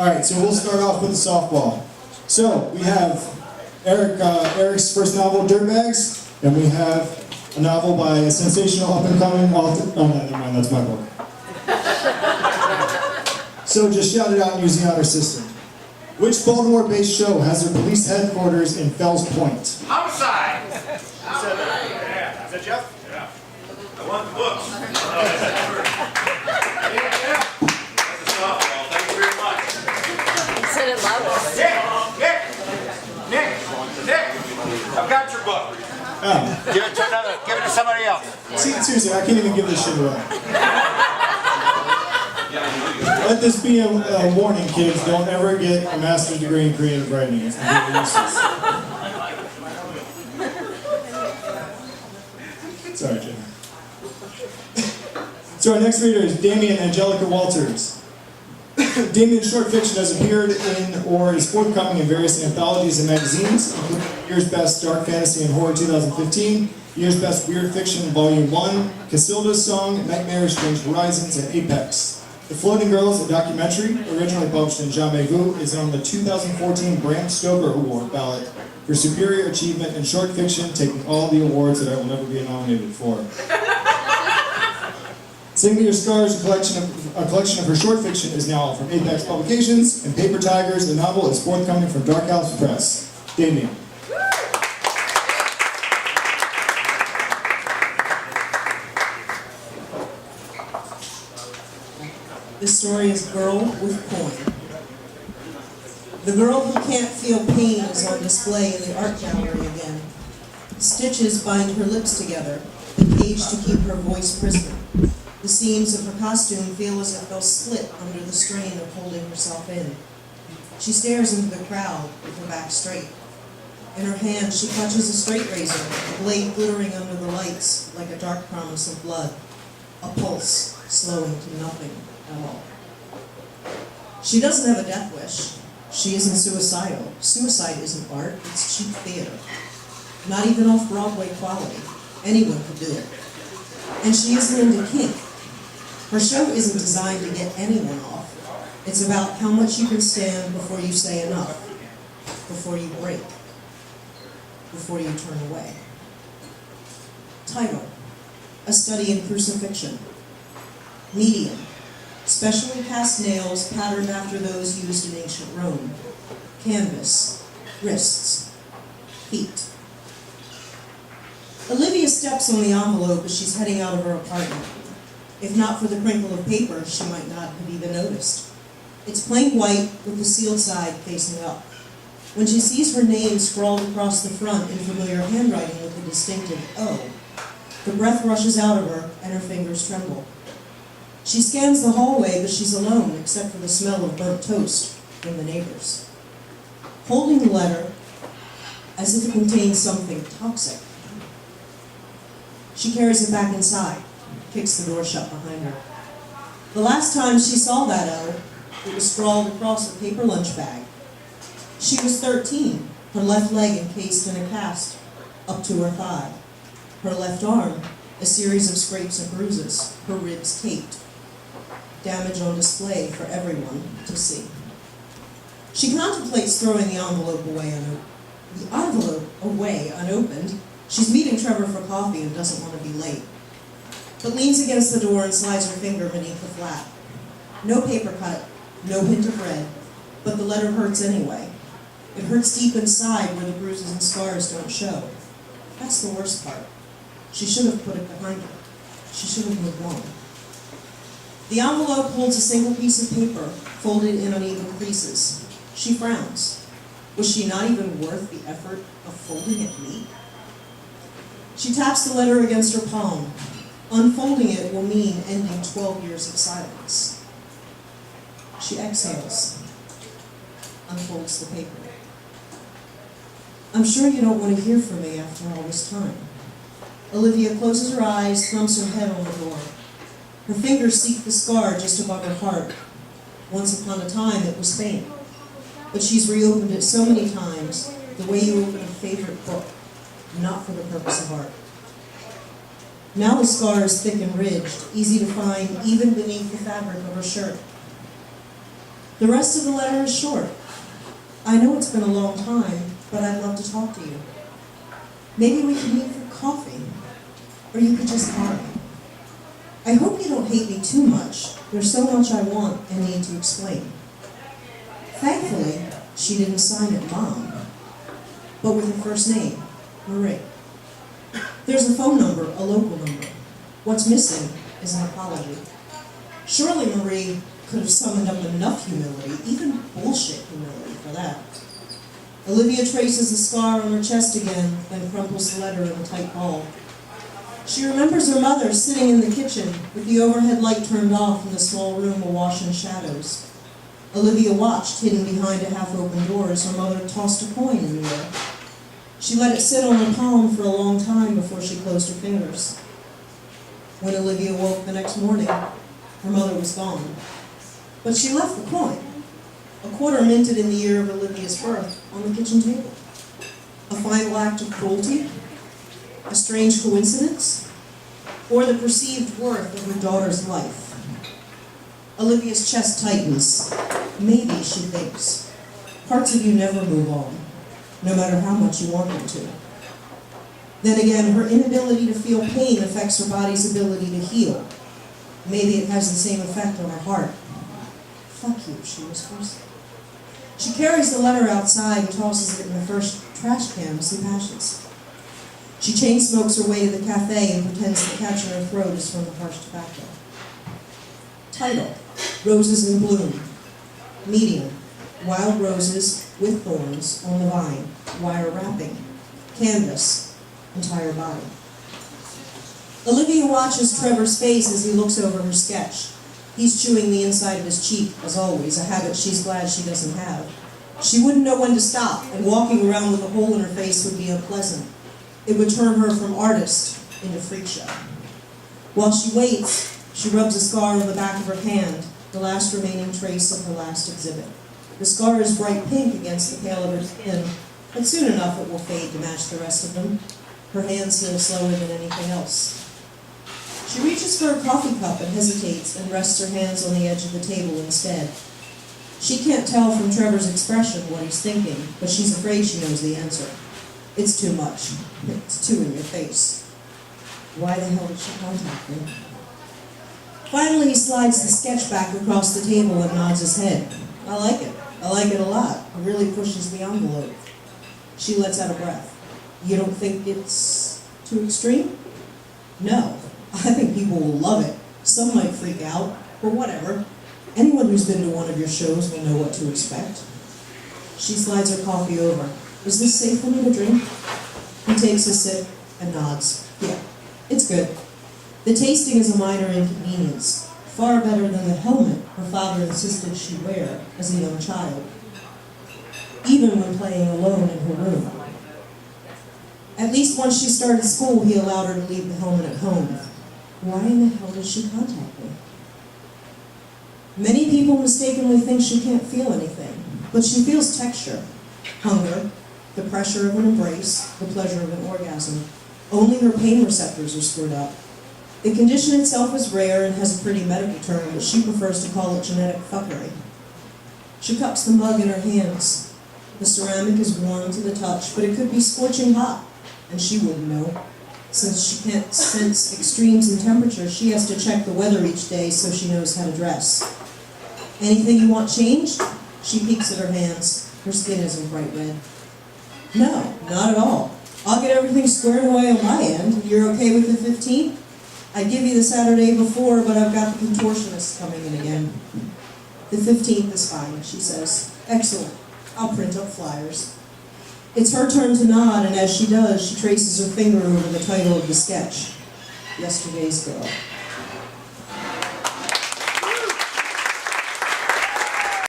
Alright, so we'll start off with the softball. So, we have Eryk's first novel, Dirtbags, and we have a novel by a sensational up-and-coming author. Oh, no, never mind, that's my book. So, just shout it out using our system. Which Baltimore-based show has their police headquarters in Fells Point? Homicide! Yeah. Is that Jeff? Yeah. I want the books. Yeah. That's a softball. Thank you very much. You said it louder. Nick! I've got your book. Oh. Give it to somebody else. Seriously, I can't even give this shit away. Let this be a warning, kids. Don't ever get a master's degree in creative writing. It's completely useless. Sorry, Jim. So our next reader is Damien Angelica Walters. Damien's short fiction has appeared in or is forthcoming in various anthologies and magazines, including Year's Best Dark Fantasy and Horror 2015, Year's Best Weird Fiction Volume 1, Casilda's Song, Nightmare, Strange Horizons, and Apex. The Floating Girls, a documentary, originally published in Jamais Vu, is on the 2014 Bram Stoker Award ballot for superior achievement in short fiction, taking all the awards that I will never be nominated for. Sing Me Your Scars, a collection of her short fiction, is now out from Apex Publications, and Paper Tigers, the novel, is forthcoming from Dark House Press. Damien. This story is Girl with Coin. The girl who can't feel pain is on display in the art gallery again. Stitches bind her lips together, the cage to keep her voice prisoner. The seams of her costume feel as if they'll split under the strain of holding herself in. She stares into the crowd with her back straight. In her hand, she clutches a straight razor, a blade glittering under the lights like a dark promise of blood, a pulse slowing to nothing at all. She doesn't have a death wish. She isn't suicidal. Suicide isn't art, it's cheap theater. Not even off-Broadway quality. Anyone could do it. And she isn't into kink. Her show isn't designed to get anyone off. It's about how much you can stand before you say enough, before you break, before you turn away. Title: A Study in Crucifixion. Medium: specially cast nails patterned after those used in ancient Rome. Canvas: wrists, feet. Olivia steps on the envelope as she's heading out of her apartment. If not for the crinkle of paper, she might not have even noticed. It's plain white with the sealed side facing up. When she sees her name scrawled across the front in familiar handwriting with a distinctive O, the breath rushes out of her and her fingers tremble. She scans the hallway, but she's alone except for the smell of burnt toast from the neighbors. Holding the letter as if it contains something toxic, she carries it back inside, kicks the door shut behind her. The last time she saw that O, it was scrawled across a paper lunch bag. She was 13, her left leg encased in a cast up to her thigh. Her left arm, a series of scrapes and bruises, her ribs taped. Damage on display for everyone to see. She contemplates throwing the envelope away unopened. She's meeting Trevor for coffee and doesn't want to be late, but leans against the door and slides her finger beneath the flap. No paper cut, no hint of red, but the letter hurts anyway. It hurts deep inside where the bruises and scars don't show. That's the worst part. She should have put it behind her. She should have moved on. The envelope holds a single piece of paper, folded in uneven creases. She frowns. Was she not even worth the effort of folding it neat? She taps the letter against her palm. Unfolding it will mean ending 12 years of silence. She exhales, unfolds the paper. I'm sure you don't want to hear from me after all this time. Olivia closes her eyes, thumps her head on the door. Her fingers seek the scar just above her heart. Once upon a time, it was faint. But she's reopened it so many times, the way you open a favorite book, not for the purpose of art. Now the scar is thick and ridged, easy to find even beneath the fabric of her shirt. The rest of the letter is short. I know it's been a long time, but I'd love to talk to you. Maybe we could meet for coffee, or you could just call me. I hope you don't hate me too much. There's so much I want and need to explain. Thankfully, she didn't sign it Mom, but with her first name, Marie. There's a phone number, a local number. What's missing is an apology. Surely Marie could have summoned up enough humility, even bullshit humility, for that. Olivia traces the scar on her chest again, then crumples the letter in a tight ball. She remembers her mother sitting in the kitchen with the overhead light turned off and the small room awash in shadows. Olivia watched, hidden behind a half-open door, as her mother tossed a coin in the air. She let it sit on her palm for a long time before she closed her fingers. When Olivia woke the next morning, her mother was gone. But she left the coin, a quarter minted in the year of Olivia's birth, on the kitchen table. A final act of cruelty? A strange coincidence? Or the perceived worth of her daughter's life? Olivia's chest tightens. Maybe, she thinks. Parts of you never move on, no matter how much you want them to. Then again, her inability to feel pain affects her body's ability to heal. Maybe it has the same effect on her heart. Fuck you, she whispers. She carries the letter outside and tosses it in the first trash can as he passes. She chain smokes her way to the cafe and pretends the catch in her throat is from the harsh tobacco. Title: Roses in Bloom. Medium: wild roses with thorns on the vine, wire wrapping. Canvas: entire body. Olivia watches Trevor's face as he looks over her sketch. He's chewing the inside of his cheek, as always, a habit she's glad she doesn't have. She wouldn't know when to stop, and walking around with a hole in her face would be unpleasant. It would turn her from artist into freak show. While she waits, she rubs a scar on the back of her hand, the last remaining trace of her last exhibit. The scar is bright pink against the pale of her skin, but soon enough it will fade to match the rest of them. Her hands heal slower than anything else. She reaches for a coffee cup and hesitates and rests her hands on the edge of the table instead. She can't tell from Trevor's expression what he's thinking, but she's afraid she knows the answer. It's too much. It's too in your face. Why the hell did she contact me? Finally, he slides the sketch back across the table and nods his head. I like it. I like it a lot. It really pushes the envelope. She lets out a breath. You don't think it's too extreme? No. I think people will love it. Some might freak out, but whatever. Anyone who's been to one of your shows will know what to expect. She slides her coffee over. Is this safe for me to drink? He takes a sip and nods. Yeah, it's good. The tasting is a minor inconvenience, far better than the helmet her father insisted she wear as a young child, even when playing alone in her room. At least once she started school, he allowed her to leave the helmet at home. Why in the hell did she contact me? Many people mistakenly think she can't feel anything, but she feels texture, hunger, the pressure of an embrace, the pleasure of an orgasm. Only her pain receptors are screwed up. The condition itself is rare and has a pretty medical term, but she prefers to call it genetic fuckery. She cups the mug in her hands. The ceramic is warm to the touch, but it could be scorching hot, and she wouldn't know. Since she can't sense extremes in temperature, she has to check the weather each day so she knows how to dress. Anything you want changed? She peeks at her hands. Her skin isn't bright red. No, not at all. I'll get everything squared away on my end. You're okay with the 15th? I'd give you the Saturday before, but I've got the contortionist coming in again. The 15th is fine, she says. Excellent. I'll print up flyers. It's her turn to nod, and as she does, she traces her finger over the title of the sketch. Yesterday's Girl.